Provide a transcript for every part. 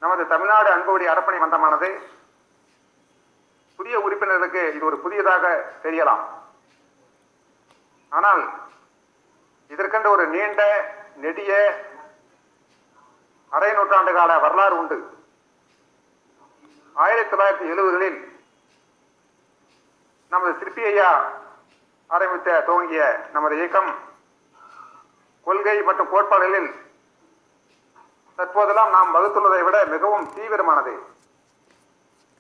நமது தமிழ்நாடு அன்புவழி அறப்பணி மன்றமானது புதிய உறுப்பினர்களுக்கு இது ஒரு புதியதாக தெரியலாம். ஆனால் இதற்கென்று ஒரு நீண்ட நெடிய அரை நூற்றாண்டு கால வரலாறு உண்டு. 1970களில் நமது சிற்பி ஐயா ஆரம்பித்த துவங்கிய நமது இயக்கம் கொள்கை மற்றும் கோட்பாடுகளில் தற்போதெல்லாம் நாம் வகுத்துள்ளதை விட மிகவும் தீவிரமானது,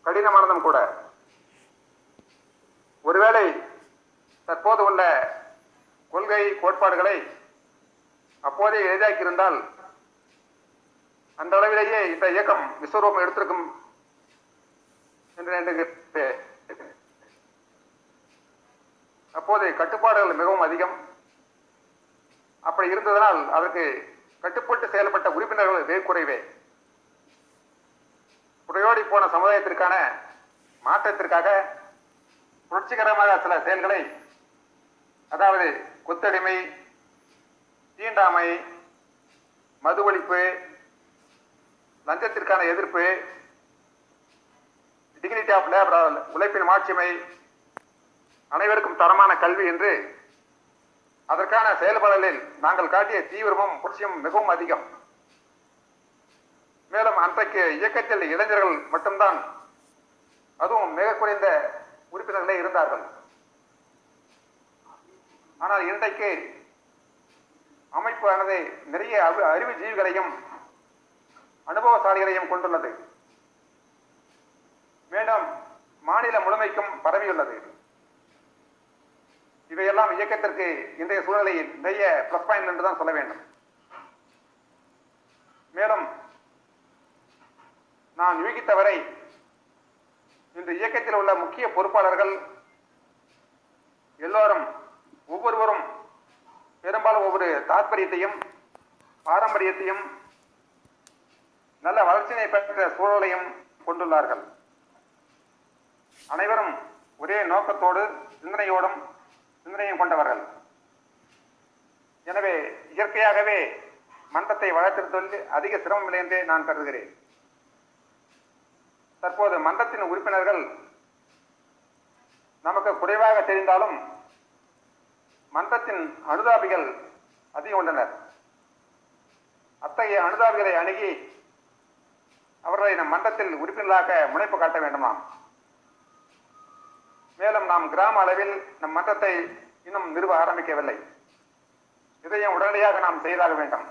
கடினமானதும் கூட. ஒருவேளை தற்போது உள்ள கொள்கை கோட்பாடுகளை அப்போதே எளிதாக்கியிருந்தால் அந்த அளவிலேயே இந்த இயக்கம் விஸ்வரூபம் எடுத்திருக்கும் என்று எண்ணுகிறேன். அப்போது கட்டுப்பாடுகள் மிகவும் அதிகம். அப்படி இருந்ததனால் அதற்கு கட்டுப்பட்டு செயல்பட்ட உறுப்பினர்கள் வெகு குறைவே. புடையோடி போன சமுதாயத்திற்கான மாற்றத்திற்காக புரட்சிகரமாக சில செயல்களை, அதாவது கொத்தடிமை, தீண்டாமை, மது ஒழிப்பு, லஞ்சத்திற்கான எதிர்ப்பு, டிக்னிட்டி ஆஃப் லேபர், உழைப்பின் மாட்சிமை, அனைவருக்கும் தரமான கல்வி என்று அதற்கான செயல்பாடுகளில் நாங்கள் காட்டிய தீவிரமும் புரட்சியும் மிகவும் அதிகம். மேலும் அன்றைக்கு இயக்கத்தில் இளைஞர்கள் மட்டும்தான், அதுவும் மிக குறைந்த உறுப்பினர்களே இருந்தார்கள். ஆனால் இன்றைக்கு அமைப்பானது நிறைய அறிவுஜீவிகளையும் அனுபவசாலிகளையும் கொண்டுள்ளது. மேலும் மாநில முழுமைக்கும் பரவியுள்ளது. இவையெல்லாம் இயக்கத்திற்கு இன்றைய சூழ்நிலையில் நிறைய பிளஸ் பாயிண்ட் என்றுதான் சொல்ல வேண்டும். மேலும் நான் யூகித்தவரை இந்த இயக்கத்தில் உள்ள முக்கிய பொறுப்பாளர்கள் எல்லோரும் ஒவ்வொருவரும் பெரும்பாலும் ஒவ்வொரு தாற்பயத்தையும் பாரம்பரியத்தையும் நல்ல வளர்ச்சியை பெற்ற சூழலையும் கொண்டுள்ளார்கள். அனைவரும் ஒரே நோக்கத்தோடு சிந்தனையும் கொண்டவர்கள். எனவே இயற்கையாகவே மன்றத்தை வளர்த்தெடுப்பதில் அதிக சிரமமில்லை என்றே நான் கருதுகிறேன். தற்போது மன்றத்தின் உறுப்பினர்கள் நமக்கு குறைவாக தெரிந்தாலும் மன்றத்தின் அனுதாபிகள் அதிகம் உள்ளனர். அத்தகைய அனுதாபிகளை அணுகி அவர்களை நம் மன்றத்தில் உறுப்பினர்களாக முனைப்பு காட்ட வேண்டுமா? மேலும் நாம் கிராம அளவில் நம் மன்றத்தை இன்னும் நிறுவ ஆரம்பிக்கவில்லை. இதையும் உடனடியாக நாம் செய்தாக வேண்டும்.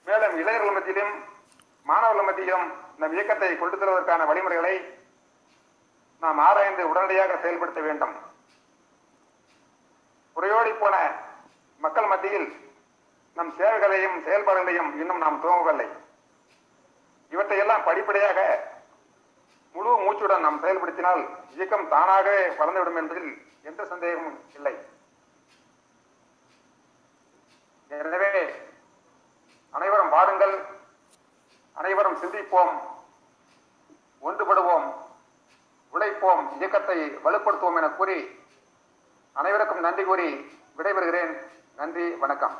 மேலும் இளைஞர்கள் மத்தியிலும் மாணவர்கள் மத்தியிலும் நம் இயக்கத்தை கொண்டு செல்வதற்கான வழிமுறைகளை நாம் ஆராய்ந்து உடனடியாக செயல்படுத்த வேண்டும். புறையோடி போன மக்கள் மத்தியில் நம் சேவைகளையும் செயல்பாடுகளையும் இன்னும் நாம் துவங்கவில்லை. இவற்றையெல்லாம் படிப்படியாக முழு மூச்சுடன் நாம் செயல்படுத்தினால் இயக்கம் தானாகவே வளர்ந்துவிடும் என்பதில் எந்த சந்தேகமும் இல்லை. எனவே அனைவரும் வாருங்கள், அனைவரும் சிந்திப்போம், ஒன்றுபடுவோம், உழைப்போம், இயக்கத்தை வலுப்படுத்துவோம் என கூறி அனைவருக்கும் நன்றி கூறி விடைபெறுகிறேன். நன்றி, வணக்கம்.